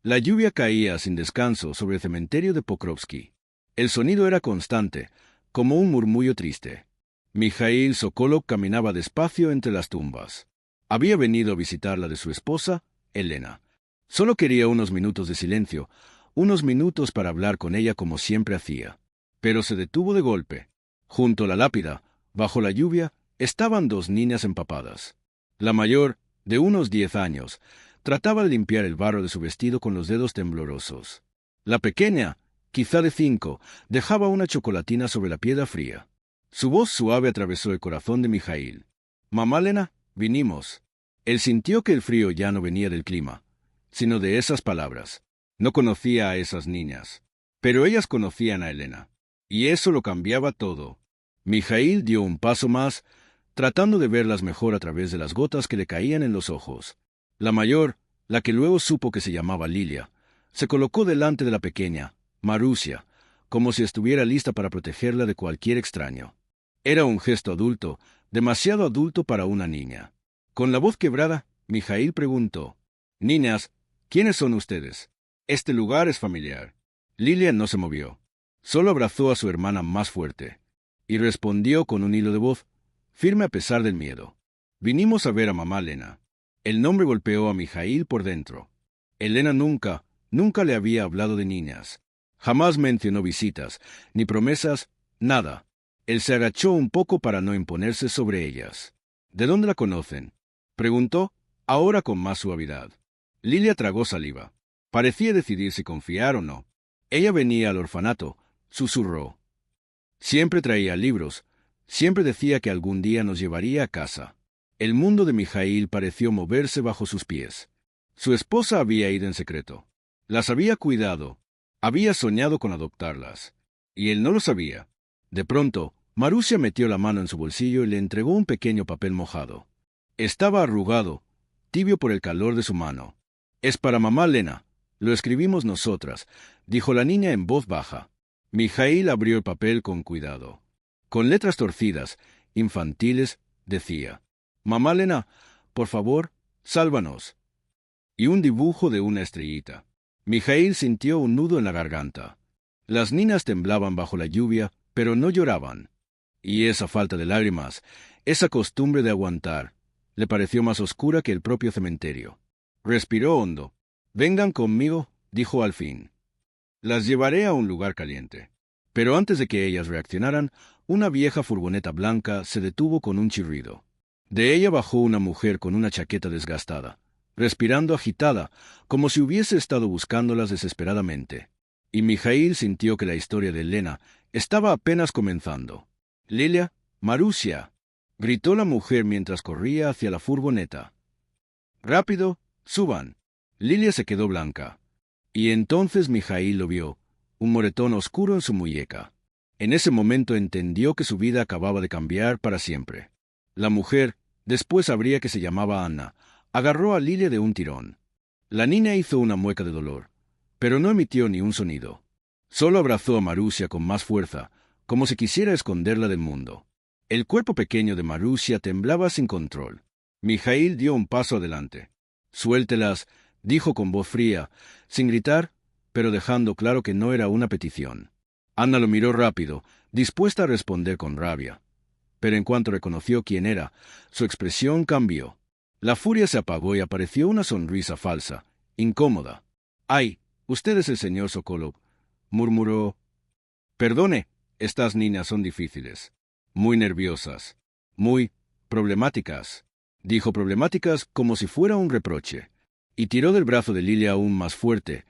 La lluvia caía sin descanso sobre el cementerio de Pokrovsky. El sonido era constante, como un murmullo triste. Mijaíl Sokolov caminaba despacio entre las tumbas. Había venido a visitar la de su esposa, Elena. Solo quería unos minutos de silencio, unos minutos para hablar con ella como siempre hacía. Pero se detuvo de golpe. Junto a la lápida, bajo la lluvia, estaban dos niñas empapadas. La mayor, de unos 10 años, trataba de limpiar el barro de su vestido con los dedos temblorosos. La pequeña, quizá de 5, dejaba una chocolatina sobre la piedra fría. Su voz suave atravesó el corazón de Mijaíl. «Mamá Elena, vinimos». Él sintió que el frío ya no venía del clima, sino de esas palabras. No conocía a esas niñas, pero ellas conocían a Elena, y eso lo cambiaba todo. Mijaíl dio un paso más, tratando de verlas mejor a través de las gotas que le caían en los ojos. La mayor, la que luego supo que se llamaba Lilia, se colocó delante de la pequeña, Marusia, como si estuviera lista para protegerla de cualquier extraño. Era un gesto adulto, demasiado adulto para una niña. Con la voz quebrada, Mijaíl preguntó: «Niñas, ¿quiénes son ustedes? Este lugar es familiar». Lilia no se movió. Solo abrazó a su hermana más fuerte. Y respondió con un hilo de voz, firme a pesar del miedo: «Vinimos a ver a mamá Elena». El nombre golpeó a Mijaíl por dentro. Elena nunca le había hablado de niñas. Jamás mencionó visitas, ni promesas, nada. Él se agachó un poco para no imponerse sobre ellas. «¿De dónde la conocen?», preguntó, ahora con más suavidad. Lilia tragó saliva. Parecía decidir si confiar o no. Ella venía al orfanato, susurró. Siempre traía libros, siempre decía que algún día nos llevaría a casa. El mundo de Mijaíl pareció moverse bajo sus pies. Su esposa había ido en secreto. Las había cuidado. Había soñado con adoptarlas. Y él no lo sabía. De pronto, Marusia metió la mano en su bolsillo y le entregó un pequeño papel mojado. Estaba arrugado, tibio por el calor de su mano. «Es para mamá Elena. Lo escribimos nosotras», dijo la niña en voz baja. Mijaíl abrió el papel con cuidado. Con letras torcidas, infantiles, decía: «Mamá Elena, por favor, sálvanos». Y un dibujo de una estrellita. Mijaíl sintió un nudo en la garganta. Las niñas temblaban bajo la lluvia, pero no lloraban. Y esa falta de lágrimas, esa costumbre de aguantar, le pareció más oscura que el propio cementerio. Respiró hondo. «Vengan conmigo», dijo al fin. «Las llevaré a un lugar caliente». Pero antes de que ellas reaccionaran, una vieja furgoneta blanca se detuvo con un chirrido. De ella bajó una mujer con una chaqueta desgastada, respirando agitada, como si hubiese estado buscándolas desesperadamente. Y Mijaíl sintió que la historia de Elena estaba apenas comenzando. «Lilia, Marusia», gritó la mujer mientras corría hacia la furgoneta. «Rápido, suban». Lilia se quedó blanca. Y entonces Mijaíl lo vio, un moretón oscuro en su muñeca. En ese momento entendió que su vida acababa de cambiar para siempre. La mujer, después sabría que se llamaba Anna, agarró a Lilia de un tirón. La niña hizo una mueca de dolor, pero no emitió ni un sonido. Solo abrazó a Marusia con más fuerza, como si quisiera esconderla del mundo. El cuerpo pequeño de Marusia temblaba sin control. Mijaíl dio un paso adelante. «Suéltelas», dijo con voz fría, sin gritar, pero dejando claro que no era una petición. Anna lo miró rápido, dispuesta a responder con rabia. Pero en cuanto reconoció quién era, su expresión cambió. La furia se apagó y apareció una sonrisa falsa, incómoda. «Ay, usted es el señor Sokolov», murmuró. «Perdone, estas niñas son difíciles, muy nerviosas, muy problemáticas». Dijo problemáticas como si fuera un reproche, y tiró del brazo de Lilia aún más fuerte,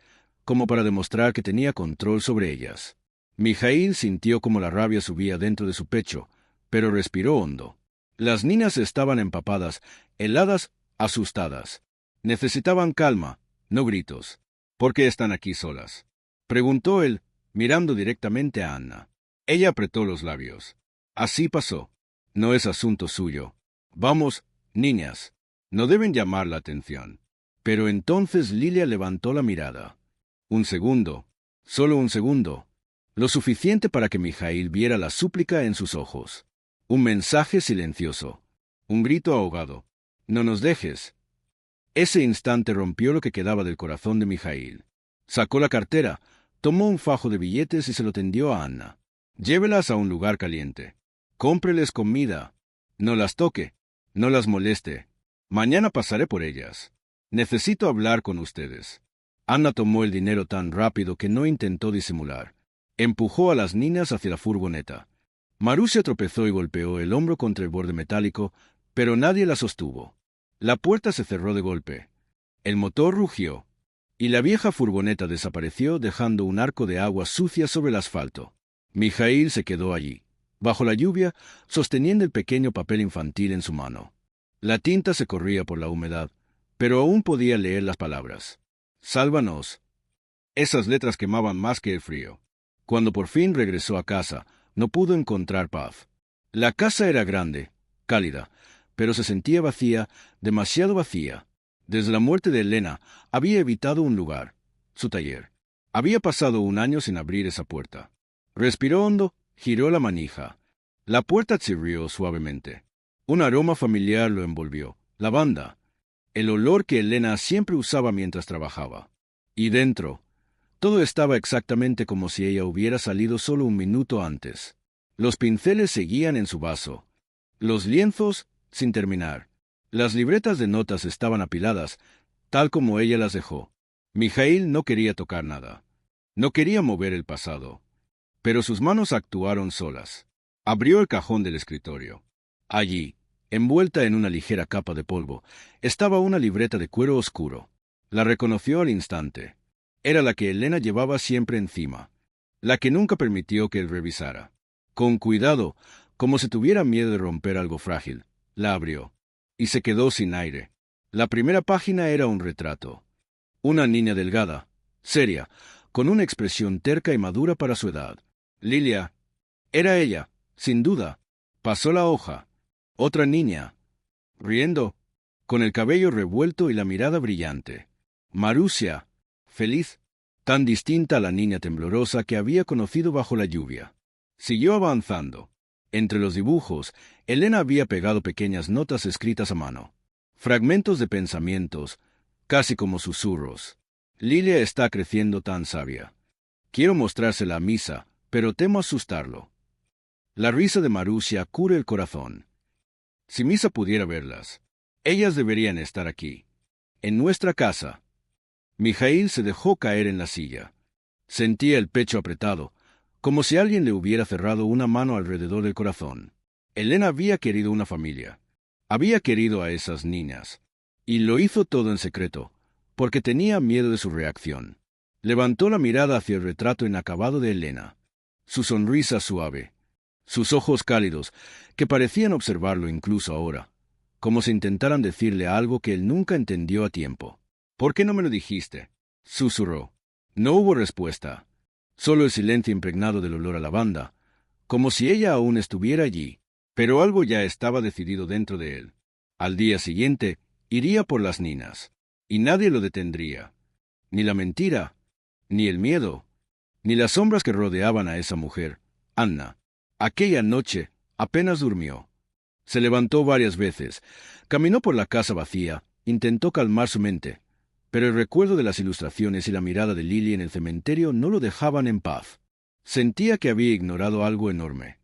como para demostrar que tenía control sobre ellas. Mijaíl sintió como la rabia subía dentro de su pecho, pero respiró hondo. Las niñas estaban empapadas, heladas, asustadas. Necesitaban calma, no gritos. «¿Por qué están aquí solas?», preguntó él, mirando directamente a Anna. Ella apretó los labios. «Así pasó. No es asunto suyo. Vamos, niñas. No deben llamar la atención». Pero entonces Lilia levantó la mirada. Un segundo, solo un segundo, lo suficiente para que Mijaíl viera la súplica en sus ojos. Un mensaje silencioso, un grito ahogado. «No nos dejes». Ese instante rompió lo que quedaba del corazón de Mijaíl. Sacó la cartera, tomó un fajo de billetes y se lo tendió a Anna. Llévelas a un lugar caliente. Cómpreles comida. No las toque. No las moleste. Mañana pasaré por ellas. Necesito hablar con ustedes. Anna tomó el dinero tan rápido que no intentó disimular. Empujó a las niñas hacia la furgoneta. Marusia tropezó y golpeó el hombro contra el borde metálico, pero nadie la sostuvo. La puerta se cerró de golpe. El motor rugió, y la vieja furgoneta desapareció dejando un arco de agua sucia sobre el asfalto. Mijaíl se quedó allí, bajo la lluvia, sosteniendo el pequeño papel infantil en su mano. La tinta se corría por la humedad, pero aún podía leer las palabras. «Sálvanos». Esas letras quemaban más que el frío. Cuando por fin regresó a casa, no pudo encontrar paz. La casa era grande, cálida, pero se sentía vacía, demasiado vacía. Desde la muerte de Elena, había evitado un lugar, su taller. Había pasado un año sin abrir esa puerta. Respiró hondo, giró la manija. La puerta chirrió suavemente. Un aroma familiar lo envolvió, lavanda, el olor que Elena siempre usaba mientras trabajaba. Y dentro, todo estaba exactamente como si ella hubiera salido solo un minuto antes. Los pinceles seguían en su vaso. Los lienzos, sin terminar. Las libretas de notas estaban apiladas, tal como ella las dejó. Mijaíl no quería tocar nada. No quería mover el pasado. Pero sus manos actuaron solas. Abrió el cajón del escritorio. Allí, envuelta en una ligera capa de polvo, estaba una libreta de cuero oscuro. La reconoció al instante. Era la que Elena llevaba siempre encima, la que nunca permitió que él revisara. Con cuidado, como si tuviera miedo de romper algo frágil, la abrió, y se quedó sin aire. La primera página era un retrato. Una niña delgada, seria, con una expresión terca y madura para su edad. Lilia. Era ella, sin duda. Pasó la hoja. Otra niña, riendo, con el cabello revuelto y la mirada brillante. Marusia, feliz, tan distinta a la niña temblorosa que había conocido bajo la lluvia. Siguió avanzando. Entre los dibujos, Elena había pegado pequeñas notas escritas a mano. Fragmentos de pensamientos, casi como susurros. Lilia está creciendo tan sabia. Quiero mostrársela a Misa, pero temo asustarlo. La risa de Marusia cura el corazón. Si Misa pudiera verlas. Ellas deberían estar aquí. En nuestra casa. Mijaíl se dejó caer en la silla. Sentía el pecho apretado, como si alguien le hubiera cerrado una mano alrededor del corazón. Elena había querido una familia. Había querido a esas niñas. Y lo hizo todo en secreto, porque tenía miedo de su reacción. Levantó la mirada hacia el retrato inacabado de Elena. Su sonrisa suave. Sus ojos cálidos, que parecían observarlo incluso ahora, como si intentaran decirle algo que él nunca entendió a tiempo. «¿Por qué no me lo dijiste?», susurró. No hubo respuesta. Solo el silencio impregnado del olor a lavanda, como si ella aún estuviera allí. Pero algo ya estaba decidido dentro de él. Al día siguiente, iría por las niñas, y nadie lo detendría. Ni la mentira, ni el miedo, ni las sombras que rodeaban a esa mujer, Anna. Aquella noche apenas durmió. Se levantó varias veces, caminó por la casa vacía, intentó calmar su mente, pero el recuerdo de las ilustraciones y la mirada de Lily en el cementerio no lo dejaban en paz. Sentía que había ignorado algo enorme,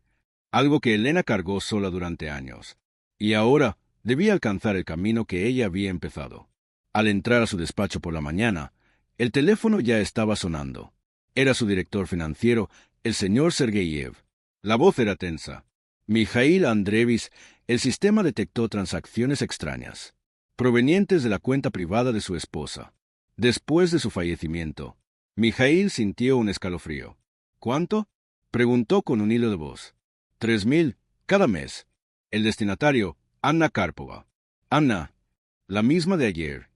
algo que Elena cargó sola durante años, y ahora debía alcanzar el camino que ella había empezado. Al entrar a su despacho por la mañana, el teléfono ya estaba sonando. Era su director financiero, el señor Sergeyev. La voz era tensa. Mijaíl Andreevich, el sistema detectó transacciones extrañas, provenientes de la cuenta privada de su esposa. Después de su fallecimiento, Mijaíl sintió un escalofrío. ¿Cuánto?, preguntó con un hilo de voz. 3.000, cada mes. El destinatario, Anna Karpova. Anna, la misma de ayer,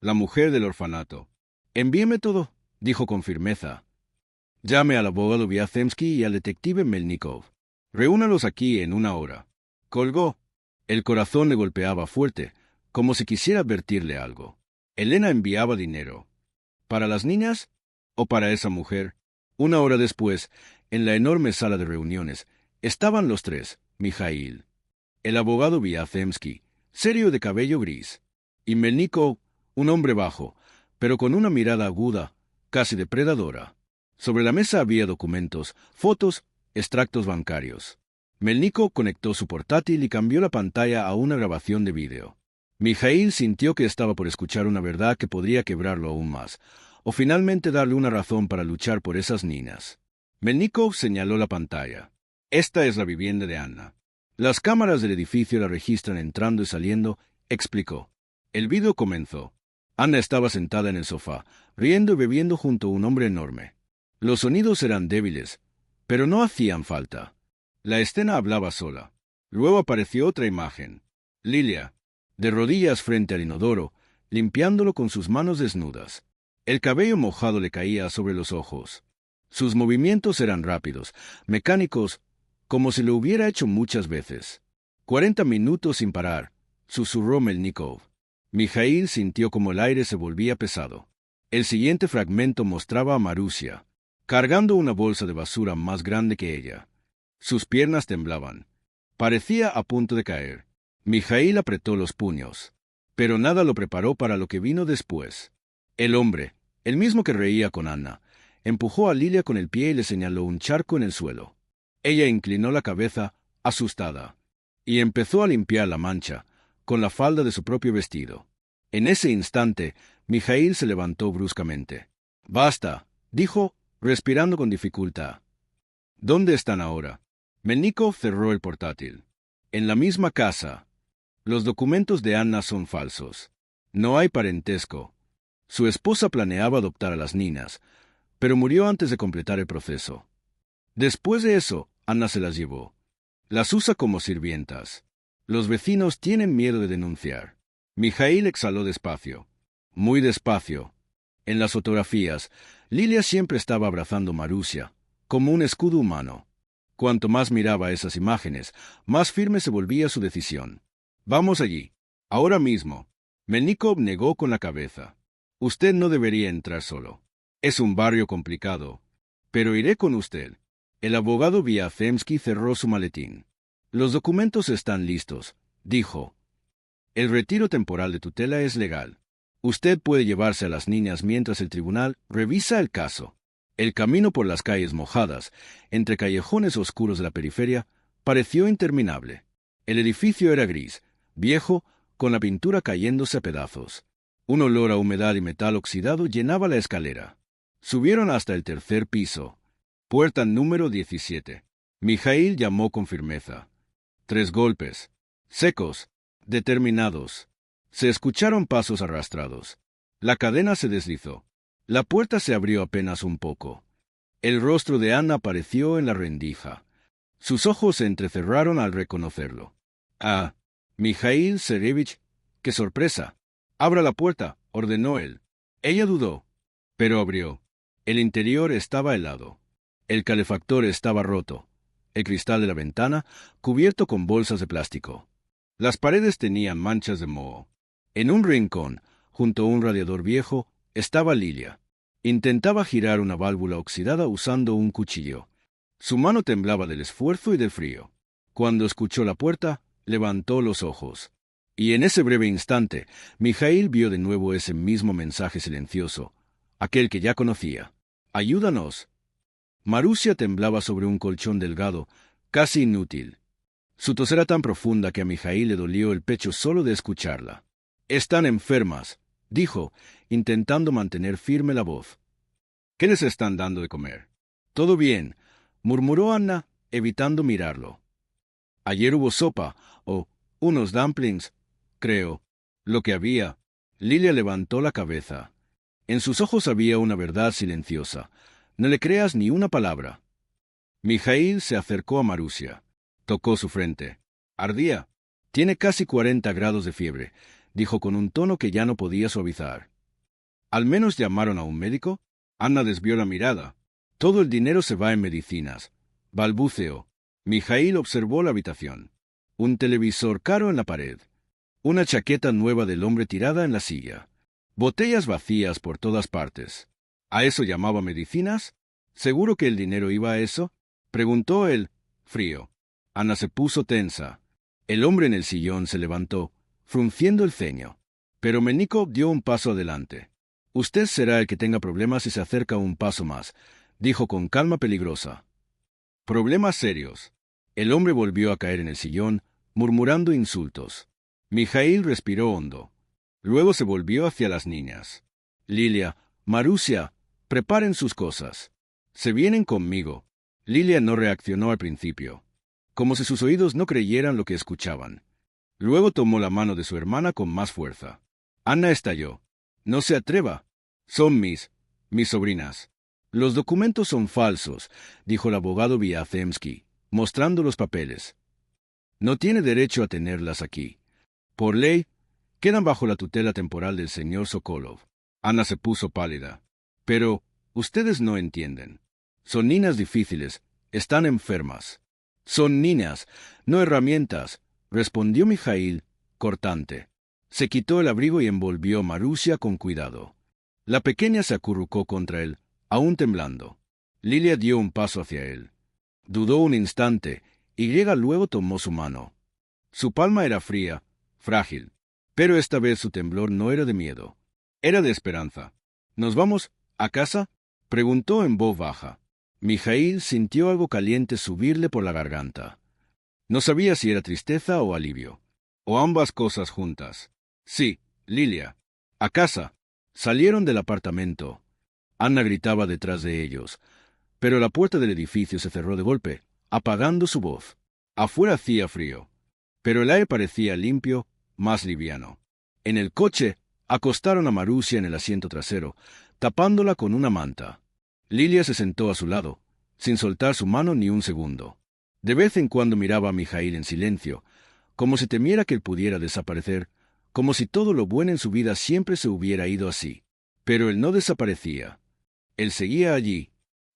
la mujer del orfanato. Envíeme todo, dijo con firmeza. Llame al abogado Viazemsky y al detective Melnikov. Reúnalos aquí en 1 hora. Colgó. El corazón le golpeaba fuerte, como si quisiera advertirle algo. Elena enviaba dinero. ¿Para las niñas o para esa mujer? 1 hora después, en la enorme sala de reuniones, estaban los tres, Mijaíl, el abogado Viazemsky, serio de cabello gris, y Melnikov, Un hombre bajo, pero con una mirada aguda, casi depredadora. Sobre la mesa había documentos, fotos, extractos bancarios. Melnikov conectó su portátil y cambió la pantalla a una grabación de vídeo. Mijaíl sintió que estaba por escuchar una verdad que podría quebrarlo aún más, o finalmente darle una razón para luchar por esas niñas. Melnikov señaló la pantalla. Esta es la vivienda de Anna. Las cámaras del edificio la registran entrando y saliendo, explicó. El vídeo comenzó. Anna estaba sentada en el sofá, riendo y bebiendo junto a un hombre enorme. Los sonidos eran débiles, pero no hacían falta. La escena hablaba sola. Luego apareció otra imagen. Lilia, de rodillas frente al inodoro, limpiándolo con sus manos desnudas. El cabello mojado le caía sobre los ojos. Sus movimientos eran rápidos, mecánicos, como si lo hubiera hecho muchas veces. 40 minutos sin parar, susurró Melnikov. Mijaíl sintió como el aire se volvía pesado. El siguiente fragmento mostraba a Marusia, cargando una bolsa de basura más grande que ella. Sus piernas temblaban. Parecía a punto de caer. Mijaíl apretó los puños. Pero nada lo preparó para lo que vino después. El hombre, el mismo que reía con Anna, empujó a Lilia con el pie y le señaló un charco en el suelo. Ella inclinó la cabeza, asustada, y empezó a limpiar la mancha con la falda de su propio vestido. En ese instante, Mijaíl se levantó bruscamente. «Basta», dijo, respirando con dificultad. «¿Dónde están ahora?» Melnikov cerró el portátil. «En la misma casa. Los documentos de Anna son falsos. No hay parentesco. Su esposa planeaba adoptar a las niñas, pero murió antes de completar el proceso. Después de eso, Anna se las llevó. Las usa como sirvientas. Los vecinos tienen miedo de denunciar». Mijaíl exhaló despacio. Muy despacio. En las fotografías, Lilia siempre estaba abrazando a Marusia, como un escudo humano. Cuanto más miraba esas imágenes, más firme se volvía su decisión. «Vamos allí. Ahora mismo». Melnikov negó con la cabeza. «Usted no debería entrar solo. Es un barrio complicado. Pero iré con usted». El abogado Viazemsky cerró su maletín. «Los documentos están listos», dijo. «El retiro temporal de tutela es legal. Usted puede llevarse a las niñas mientras el tribunal revisa el caso». El camino por las calles mojadas, entre callejones oscuros de la periferia, pareció interminable. El edificio era gris, viejo, con la pintura cayéndose a pedazos. Un olor a humedad y metal oxidado llenaba la escalera. Subieron hasta el tercer piso. Puerta número 17. Mijaíl llamó con firmeza. 3 golpes. Secos, determinados. Se escucharon pasos arrastrados. La cadena se deslizó. La puerta se abrió apenas un poco. El rostro de Anna apareció en la rendija. Sus ojos se entrecerraron al reconocerlo. «Ah, Mijaíl Sergeyevich, qué sorpresa. Abra la puerta», ordenó él. Ella dudó, pero abrió. El interior estaba helado. El calefactor estaba roto. El cristal de la ventana cubierto con bolsas de plástico. Las paredes tenían manchas de moho. En un rincón, junto a un radiador viejo, estaba Lilia. Intentaba girar una válvula oxidada usando un cuchillo. Su mano temblaba del esfuerzo y del frío. Cuando escuchó la puerta, levantó los ojos. Y en ese breve instante, Mijaíl vio de nuevo ese mismo mensaje silencioso, aquel que ya conocía. «Ayúdanos». Marusia temblaba sobre un colchón delgado, casi inútil. Su tos era tan profunda que a Mijaíl le dolió el pecho solo de escucharla. «Están enfermas», dijo, intentando mantener firme la voz. «¿Qué les están dando de comer?» «Todo bien», murmuró Anna, evitando mirarlo. «Ayer hubo sopa, o unos dumplings, creo. Lo que había». Lilia levantó la cabeza. En sus ojos había una verdad silenciosa. «No le creas ni una palabra». Mijaíl se acercó a Marusia. Tocó su frente. Ardía. «Tiene casi 40 grados de fiebre», dijo con un tono que ya no podía suavizar. «¿Al menos llamaron a un médico?» Anna desvió la mirada. «Todo el dinero se va en medicinas», balbuceó. Mijaíl observó la habitación. Un televisor caro en la pared. Una chaqueta nueva del hombre tirada en la silla. Botellas vacías por todas partes. ¿A eso llamaba medicinas? ¿Seguro que el dinero iba a eso?, preguntó él, frío. Anna se puso tensa. El hombre en el sillón se levantó, frunciendo el ceño. Pero Melnikov dio un paso adelante. Usted será el que tenga problemas si se acerca un paso más, dijo con calma peligrosa. Problemas serios. El hombre volvió a caer en el sillón, murmurando insultos. Mijaíl respiró hondo. Luego se volvió hacia las niñas. Lilia, Marusia, preparen sus cosas. Se vienen conmigo. Lilia no reaccionó al principio, como si sus oídos no creyeran lo que escuchaban. Luego tomó la mano de su hermana con más fuerza. Anna estalló. No se atreva. Son mis sobrinas. Los documentos son falsos, dijo el abogado Viazemsky, mostrando los papeles. No tiene derecho a tenerlas aquí. Por ley, quedan bajo la tutela temporal del señor Sokolov. Ana se puso pálida. Pero, ustedes no entienden. Son niñas difíciles, están enfermas. Son niñas, no herramientas, respondió Mijaíl, cortante. Se quitó el abrigo y envolvió a Marusia con cuidado. La pequeña se acurrucó contra él, aún temblando. Lilia dio un paso hacia él. Dudó un instante, y luego tomó su mano. Su palma era fría, frágil, pero esta vez su temblor no era de miedo. Era de esperanza. ¿Nos vamos a casa?, preguntó en voz baja. Mijaíl sintió algo caliente subirle por la garganta. No sabía si era tristeza o alivio, o ambas cosas juntas. Sí, Lilia. A casa. Salieron del apartamento. Anna gritaba detrás de ellos, pero la puerta del edificio se cerró de golpe, apagando su voz. Afuera hacía frío, pero el aire parecía limpio, más liviano. En el coche, acostaron a Marusia en el asiento trasero, tapándola con una manta. Lilia se sentó a su lado, sin soltar su mano ni un segundo. De vez en cuando miraba a Mijaíl en silencio, como si temiera que él pudiera desaparecer, como si todo lo bueno en su vida siempre se hubiera ido así. Pero él no desaparecía. Él seguía allí,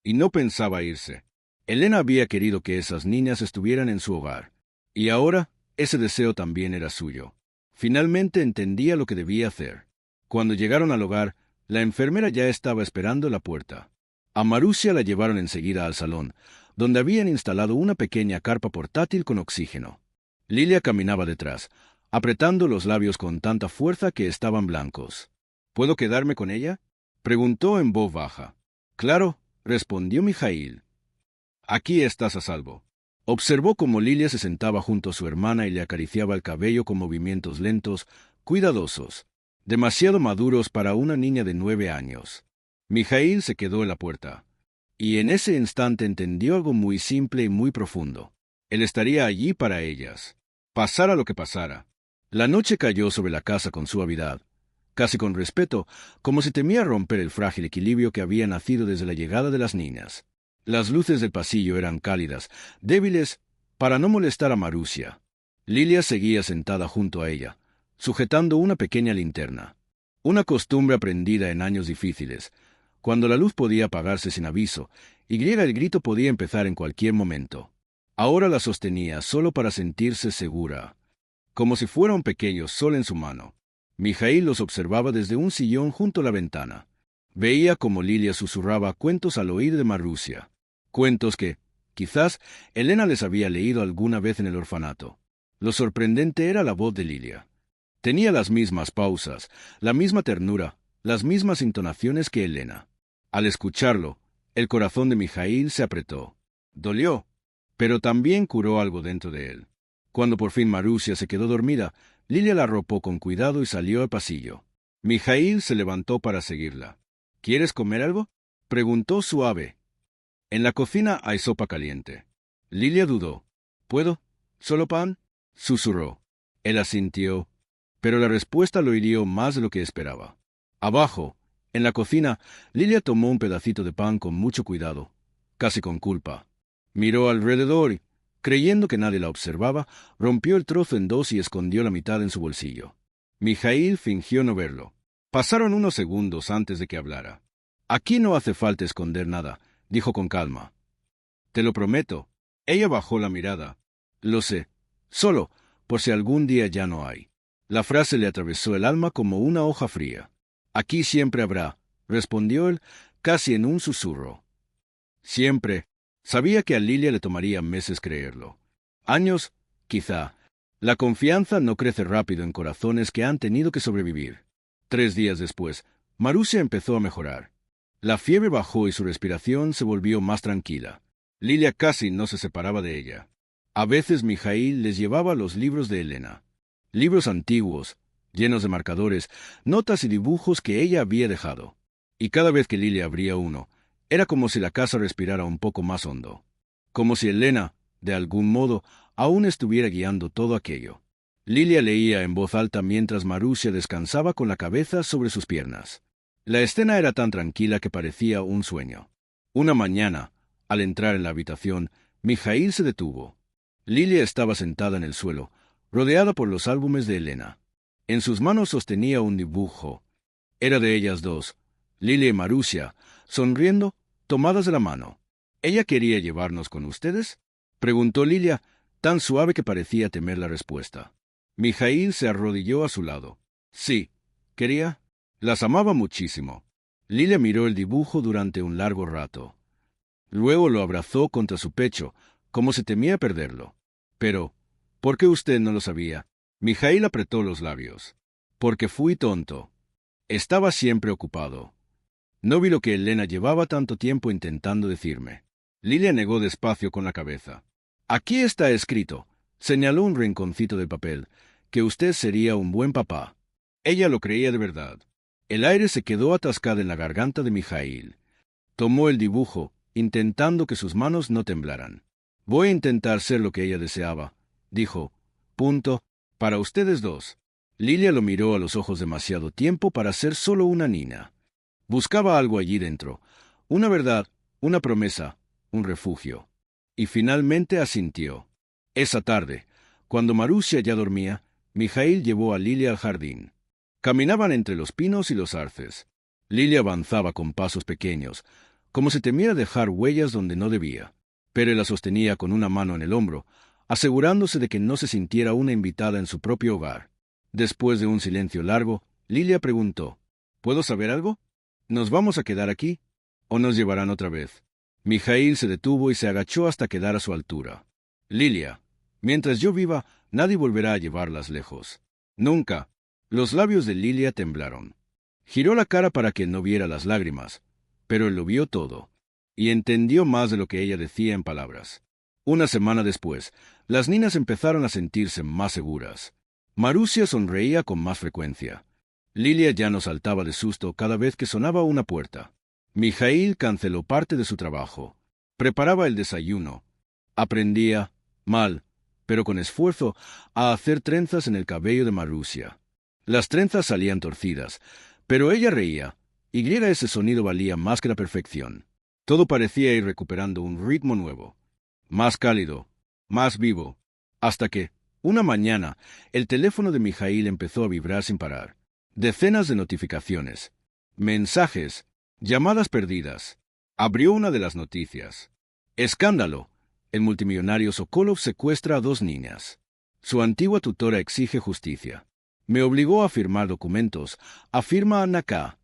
y no pensaba irse. Elena había querido que esas niñas estuvieran en su hogar, y ahora ese deseo también era suyo. Finalmente entendía lo que debía hacer. Cuando llegaron al hogar, la enfermera ya estaba esperando en la puerta. A Marusia la llevaron enseguida al salón, donde habían instalado una pequeña carpa portátil con oxígeno. Lilia caminaba detrás, apretando los labios con tanta fuerza que estaban blancos. ¿Puedo quedarme con ella?, preguntó en voz baja. Claro, respondió Mijaíl. Aquí estás a salvo. Observó cómo Lilia se sentaba junto a su hermana y le acariciaba el cabello con movimientos lentos, cuidadosos, demasiado maduros para una niña de 9 años. Mijaíl se quedó en la puerta, y en ese instante entendió algo muy simple y muy profundo. Él estaría allí para ellas, pasara lo que pasara. La noche cayó sobre la casa con suavidad, casi con respeto, como si temía romper el frágil equilibrio que había nacido desde la llegada de las niñas. Las luces del pasillo eran cálidas, débiles, para no molestar a Marusia. Lilia seguía sentada junto a ella, sujetando una pequeña linterna. Una costumbre aprendida en años difíciles, cuando la luz podía apagarse sin aviso, y el grito podía empezar en cualquier momento. Ahora la sostenía solo para sentirse segura, como si fuera un pequeño sol en su mano. Mijaíl los observaba desde un sillón junto a la ventana. Veía cómo Lilia susurraba cuentos al oído de Marusia. Cuentos que, quizás, Elena les había leído alguna vez en el orfanato. Lo sorprendente era la voz de Lilia. Tenía las mismas pausas, la misma ternura, las mismas entonaciones que Elena. Al escucharlo, el corazón de Mijaíl se apretó. Dolió, pero también curó algo dentro de él. Cuando por fin Marusia se quedó dormida, Lilia la arropó con cuidado y salió al pasillo. Mijaíl se levantó para seguirla. ¿Quieres comer algo?, preguntó suave. En la cocina hay sopa caliente. Lilia dudó. ¿Puedo? ¿Solo pan?, susurró. Él asintió, pero la respuesta lo hirió más de lo que esperaba. Abajo, en la cocina, Lilia tomó un pedacito de pan con mucho cuidado, casi con culpa. Miró alrededor y, creyendo que nadie la observaba, rompió el trozo en dos y escondió la mitad en su bolsillo. Mijaíl fingió no verlo. Pasaron unos segundos antes de que hablara. Aquí no hace falta esconder nada, dijo con calma. Te lo prometo. Ella bajó la mirada. Lo sé. Solo, por si algún día ya no hay. La frase le atravesó el alma como una hoja fría. Aquí siempre habrá, respondió él, casi en un susurro. Siempre. Sabía que a Lilia le tomaría meses creerlo. Años, quizá. La confianza no crece rápido en corazones que han tenido que sobrevivir. 3 días después, Marusia empezó a mejorar. La fiebre bajó y su respiración se volvió más tranquila. Lilia casi no se separaba de ella. A veces Mijaíl les llevaba los libros de Elena. Libros antiguos, llenos de marcadores, notas y dibujos que ella había dejado. Y cada vez que Lilia abría uno, era como si la casa respirara un poco más hondo. Como si Elena, de algún modo, aún estuviera guiando todo aquello. Lilia leía en voz alta mientras Marusia descansaba con la cabeza sobre sus piernas. La escena era tan tranquila que parecía un sueño. Una mañana, al entrar en la habitación, Mijaíl se detuvo. Lilia estaba sentada en el suelo, rodeada por los álbumes de Elena. En sus manos sostenía un dibujo. Era de ellas dos, Lilia y Marusia, sonriendo, tomadas de la mano. ¿Ella quería llevarnos con ustedes?, preguntó Lilia, tan suave que parecía temer la respuesta. Mijaíl se arrodilló a su lado. Sí, quería. Las amaba muchísimo. Lilia miró el dibujo durante un largo rato. Luego lo abrazó contra su pecho, como si temía perderlo. Pero, ¿por qué usted no lo sabía? Mijaíl apretó los labios. Porque fui tonto. Estaba siempre ocupado. No vi lo que Elena llevaba tanto tiempo intentando decirme. Lilia negó despacio con la cabeza. Aquí está escrito, señaló un rinconcito de papel, que usted sería un buen papá. Ella lo creía de verdad. El aire se quedó atascado en la garganta de Mijaíl. Tomó el dibujo, intentando que sus manos no temblaran. Voy a intentar ser lo que ella deseaba, dijo. Punto. Para ustedes dos. Lilia lo miró a los ojos demasiado tiempo para ser solo una niña. Buscaba algo allí dentro. Una verdad, una promesa, un refugio. Y finalmente asintió. Esa tarde, cuando Marusia ya dormía, Mijaíl llevó a Lilia al jardín. Caminaban entre los pinos y los arces. Lilia avanzaba con pasos pequeños, como si temiera dejar huellas donde no debía. Pero él la sostenía con una mano en el hombro, asegurándose de que no se sintiera una invitada en su propio hogar. Después de un silencio largo, Lilia preguntó, ¿puedo saber algo? ¿Nos vamos a quedar aquí? ¿O nos llevarán otra vez? Mijaíl se detuvo y se agachó hasta quedar a su altura. Lilia, mientras yo viva, nadie volverá a llevarlas lejos. Nunca. Los labios de Lilia temblaron. Giró la cara para que no viera las lágrimas, pero él lo vio todo, y entendió más de lo que ella decía en palabras. Una semana después, las niñas empezaron a sentirse más seguras. Marusia sonreía con más frecuencia. Lilia ya no saltaba de susto cada vez que sonaba una puerta. Mijaíl canceló parte de su trabajo. Preparaba el desayuno. Aprendía, mal, pero con esfuerzo, a hacer trenzas en el cabello de Marusia. Las trenzas salían torcidas, pero ella reía, y griera ese sonido valía más que la perfección. Todo parecía ir recuperando un ritmo nuevo, más cálido, más vivo, hasta que, una mañana, el teléfono de Mijaíl empezó a vibrar sin parar. Decenas de notificaciones, mensajes, llamadas perdidas. Abrió una de las noticias. Escándalo. El multimillonario Sokolov secuestra a 2 niñas. Su antigua tutora exige justicia. Me obligó a firmar documentos, afirma Anna K.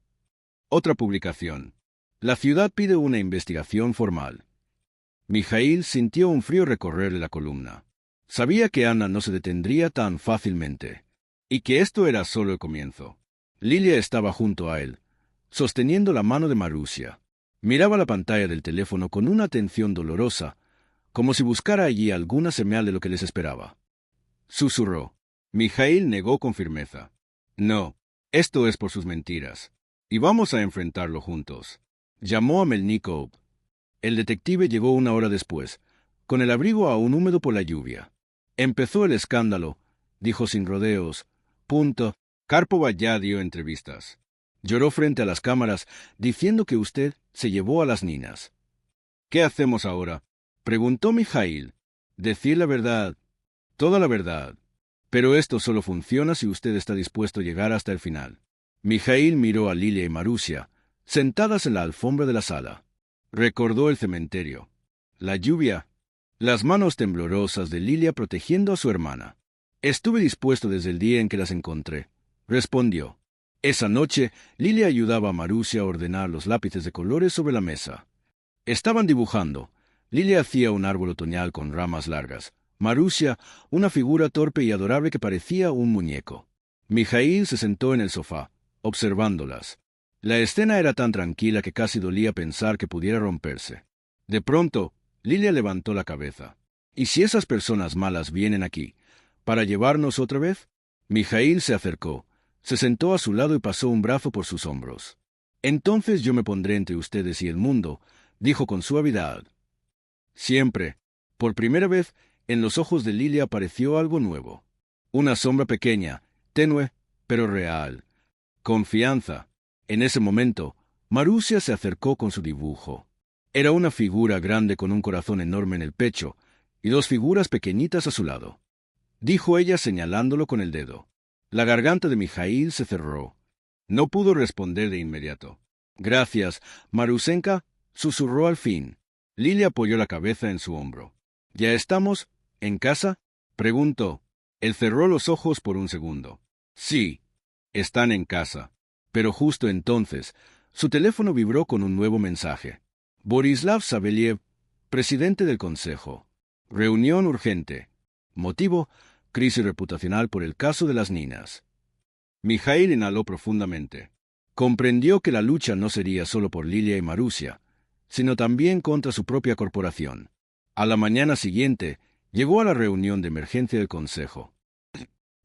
Otra publicación. La ciudad pide una investigación formal. Mijaíl sintió un frío recorrerle la columna. Sabía que Anna no se detendría tan fácilmente, y que esto era solo el comienzo. Lilia estaba junto a él, sosteniendo la mano de Marusia. Miraba la pantalla del teléfono con una atención dolorosa, como si buscara allí alguna señal de lo que les esperaba. Susurró. Mijaíl negó con firmeza. No, esto es por sus mentiras, y vamos a enfrentarlo juntos. Llamó a Melnikov. El detective llegó 1 hora después, con el abrigo aún húmedo por la lluvia. Empezó el escándalo, dijo sin rodeos. Karpova ya dio entrevistas. Lloró frente a las cámaras, diciendo que usted se llevó a las niñas. ¿Qué hacemos ahora?, preguntó Mijaíl. Decir la verdad, toda la verdad. Pero esto solo funciona si usted está dispuesto a llegar hasta el final. Mijaíl miró a Lilia y Marusia, sentadas en la alfombra de la sala. Recordó el cementerio, la lluvia, las manos temblorosas de Lilia protegiendo a su hermana. Estuve dispuesto desde el día en que las encontré, respondió. Esa noche, Lilia ayudaba a Marusia a ordenar los lápices de colores sobre la mesa. Estaban dibujando. Lilia hacía un árbol otoñal con ramas largas, Marusia, una figura torpe y adorable que parecía un muñeco. Mijaíl se sentó en el sofá, observándolas. La escena era tan tranquila que casi dolía pensar que pudiera romperse. De pronto, Lilia levantó la cabeza. ¿Y si esas personas malas vienen aquí, para llevarnos otra vez? Mijaíl se acercó, se sentó a su lado y pasó un brazo por sus hombros. Entonces yo me pondré entre ustedes y el mundo, dijo con suavidad. Siempre, por primera vez, en los ojos de Lilia apareció algo nuevo. Una sombra pequeña, tenue, pero real. Confianza. En ese momento, Marusia se acercó con su dibujo. Era una figura grande con un corazón enorme en el pecho y dos figuras pequeñitas a su lado. Dijo ella señalándolo con el dedo. La garganta de Mijaíl se cerró. No pudo responder de inmediato. Gracias, Marusenka, susurró al fin. Lilia apoyó la cabeza en su hombro. ¿Ya estamos en casa?, preguntó. Él cerró los ojos por un segundo. Sí, están en casa. Pero justo entonces, su teléfono vibró con un nuevo mensaje. Borislav Saveliev, presidente del Consejo. Reunión urgente. Motivo: crisis reputacional por el caso de las niñas. Mijaíl inhaló profundamente. Comprendió que la lucha no sería solo por Lilia y Marusia, sino también contra su propia corporación. A la mañana siguiente, llegó a la reunión de emergencia del Consejo.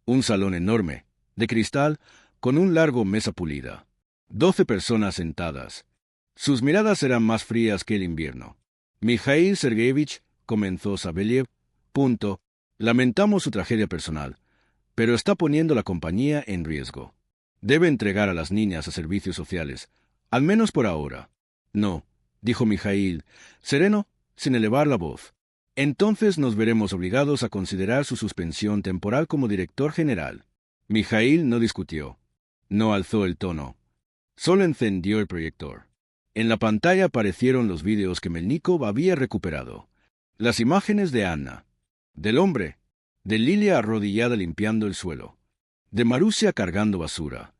Un salón enorme, de cristal, con un largo mesa pulida. 12 personas sentadas. Sus miradas eran más frías que el invierno. Mijaíl Sergeyevich, comenzó Saveliev, lamentamos su tragedia personal, pero está poniendo la compañía en riesgo. Debe entregar a las niñas a servicios sociales, al menos por ahora. No, dijo Mijaíl, sereno, sin elevar la voz. Entonces nos veremos obligados a considerar su suspensión temporal como director general. Mijaíl no discutió. No alzó el tono. Solo encendió el proyector. En la pantalla aparecieron los vídeos que Melnikov había recuperado. Las imágenes de Anna, del hombre, de Lilia arrodillada limpiando el suelo, de Marusia cargando basura,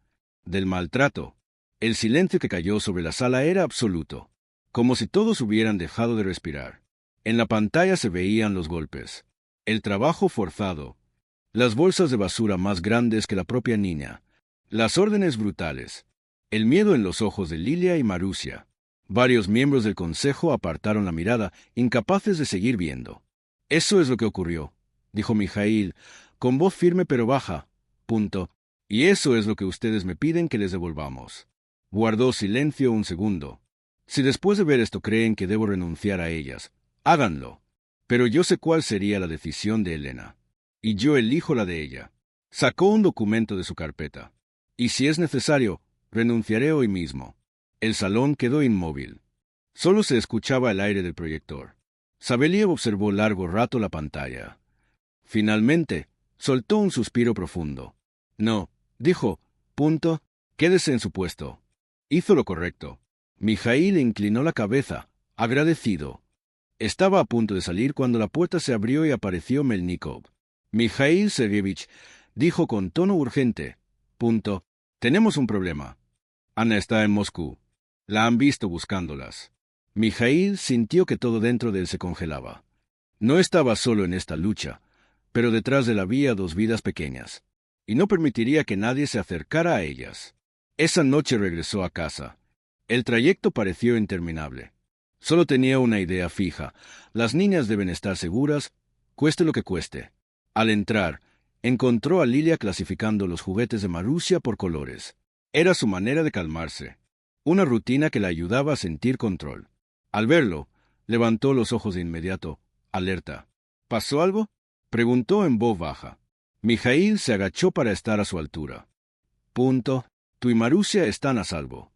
del maltrato. El silencio que cayó sobre la sala era absoluto, como si todos hubieran dejado de respirar. En la pantalla se veían los golpes, el trabajo forzado, las bolsas de basura más grandes que la propia niña, las órdenes brutales, el miedo en los ojos de Lilia y Marusia. Varios miembros del consejo apartaron la mirada, incapaces de seguir viendo. Eso es lo que ocurrió, dijo Mijaíl, con voz firme pero baja. Y eso es lo que ustedes me piden que les devolvamos. Guardó silencio un segundo. Si después de ver esto creen que debo renunciar a ellas, háganlo. Pero yo sé cuál sería la decisión de Elena. Y yo elijo la de ella. Sacó un documento de su carpeta. Y si es necesario, renunciaré hoy mismo. El salón quedó inmóvil. Solo se escuchaba el aire del proyector. Saveliev observó largo rato la pantalla. Finalmente, soltó un suspiro profundo. No, dijo, quédese en su puesto. Hizo lo correcto. Mijaíl inclinó la cabeza, agradecido. Estaba a punto de salir cuando la puerta se abrió y apareció Melnikov. Mijaíl Sergeyevich, dijo con tono urgente. Tenemos un problema. Ana está en Moscú. La han visto buscándolas. Mijaíl sintió que todo dentro de él se congelaba. No estaba solo en esta lucha, pero detrás de él había dos vidas pequeñas, y no permitiría que nadie se acercara a ellas. Esa noche regresó a casa. El trayecto pareció interminable. Solo tenía una idea fija: las niñas deben estar seguras, cueste lo que cueste. Al entrar, encontró a Lilia clasificando los juguetes de Marusia por colores. Era su manera de calmarse, una rutina que la ayudaba a sentir control. Al verlo, levantó los ojos de inmediato, alerta. ¿Pasó algo?, preguntó en voz baja. Mijaíl se agachó para estar a su altura. Tú y Marusia están a salvo.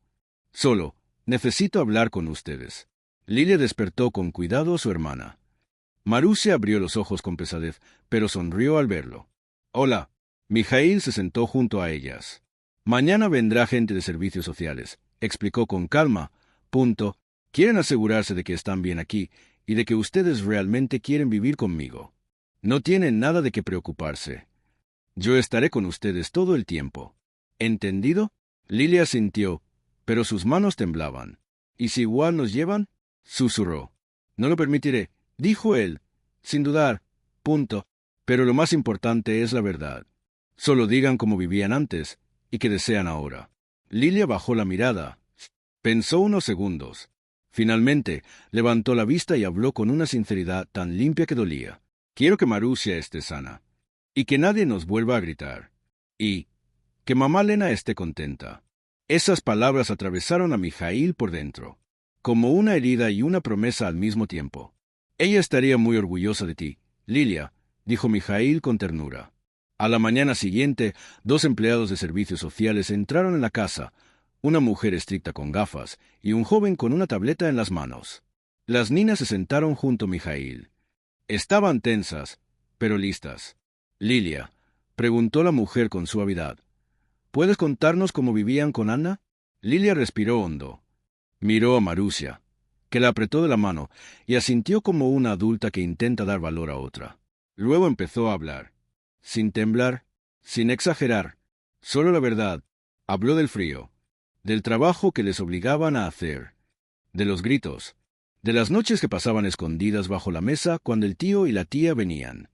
Solo, necesito hablar con ustedes. Lilia despertó con cuidado a su hermana. Marusia abrió los ojos con pesadez, pero sonrió al verlo. Hola. Mijaíl se sentó junto a ellas. Mañana vendrá gente de servicios sociales, explicó con calma. Quieren asegurarse de que están bien aquí y de que ustedes realmente quieren vivir conmigo. No tienen nada de qué preocuparse. Yo estaré con ustedes todo el tiempo. ¿Entendido? Lilia sintió, pero sus manos temblaban. ¿Y si igual nos llevan?, susurró. No lo permitiré, dijo él, sin dudar. Punto. Pero lo más importante es la verdad. Solo digan cómo vivían antes y qué desean ahora. Lilia bajó la mirada. Pensó unos segundos. Finalmente, levantó la vista y habló con una sinceridad tan limpia que dolía. Quiero que Marusia esté sana. Y que nadie nos vuelva a gritar. Y que mamá Lena esté contenta. Esas palabras atravesaron a Mijaíl por dentro, como una herida y una promesa al mismo tiempo. Ella estaría muy orgullosa de ti, Lilia, dijo Mijaíl con ternura. A la mañana siguiente, 2 empleados de servicios sociales entraron en la casa, una mujer estricta con gafas y un joven con una tableta en las manos. Las niñas se sentaron junto a Mijaíl. Estaban tensas, pero listas. Lilia, preguntó la mujer con suavidad, ¿puedes contarnos cómo vivían con Anna? Lilia respiró hondo. Miró a Marusia, que la apretó de la mano, y asintió como una adulta que intenta dar valor a otra. Luego empezó a hablar. Sin temblar, sin exagerar, solo la verdad. Habló del frío, del trabajo que les obligaban a hacer, de los gritos, de las noches que pasaban escondidas bajo la mesa cuando el tío y la tía venían.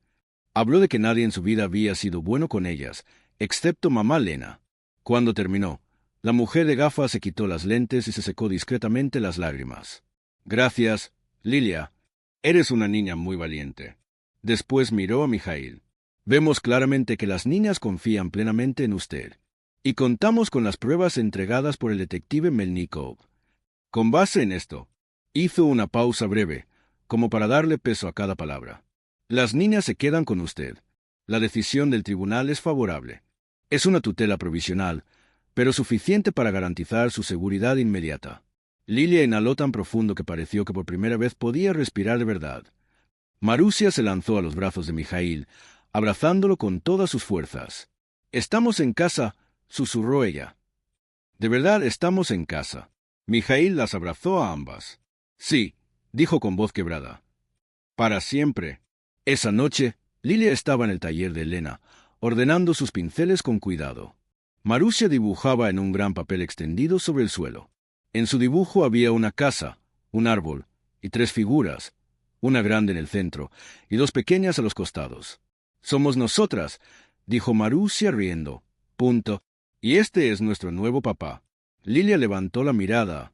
Habló de que nadie en su vida había sido bueno con ellas, excepto mamá Lena. Cuando terminó, la mujer de gafas se quitó las lentes y se secó discretamente las lágrimas. Gracias, Lilia. Eres una niña muy valiente. Después miró a Mijaíl. Vemos claramente que las niñas confían plenamente en usted. Y contamos con las pruebas entregadas por el detective Melnikov. Con base en esto, hizo una pausa breve, como para darle peso a cada palabra. Las niñas se quedan con usted. La decisión del tribunal es favorable. Es una tutela provisional, pero suficiente para garantizar su seguridad inmediata. Lilia inhaló tan profundo que pareció que por primera vez podía respirar de verdad. Marusia se lanzó a los brazos de Mijaíl, abrazándolo con todas sus fuerzas. «Estamos en casa», susurró ella. «De verdad estamos en casa». Mijaíl las abrazó a ambas. «Sí», dijo con voz quebrada. «Para siempre». Esa noche, Lilia estaba en el taller de Elena, ordenando sus pinceles con cuidado. Marusia dibujaba en un gran papel extendido sobre el suelo. En su dibujo había una casa, un árbol y 3 figuras, una grande en el centro y 2 pequeñas a los costados. «Somos nosotras», dijo Marusia riendo. Punto. «Y este es nuestro nuevo papá». Lilia levantó la mirada.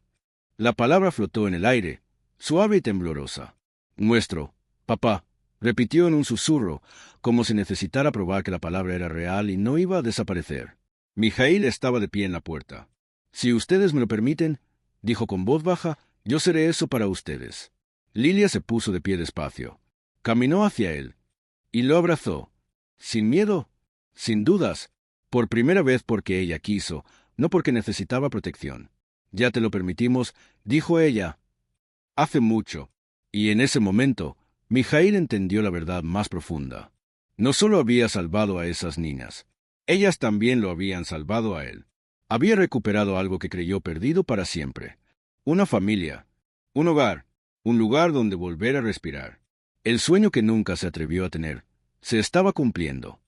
La palabra flotó en el aire, suave y temblorosa. «Nuestro papá», repitió en un susurro, como si necesitara probar que la palabra era real y no iba a desaparecer. Mijaíl estaba de pie en la puerta. «Si ustedes me lo permiten», dijo con voz baja, «yo seré eso para ustedes». Lilia se puso de pie despacio. Caminó hacia él y lo abrazó. Sin miedo, sin dudas, por primera vez porque ella quiso, no porque necesitaba protección. «Ya te lo permitimos», dijo ella. «Hace mucho». Y en ese momento, Mijaíl entendió la verdad más profunda. No solo había salvado a esas niñas, ellas también lo habían salvado a él. Había recuperado algo que creyó perdido para siempre. Una familia, un hogar, un lugar donde volver a respirar. El sueño que nunca se atrevió a tener se estaba cumpliendo.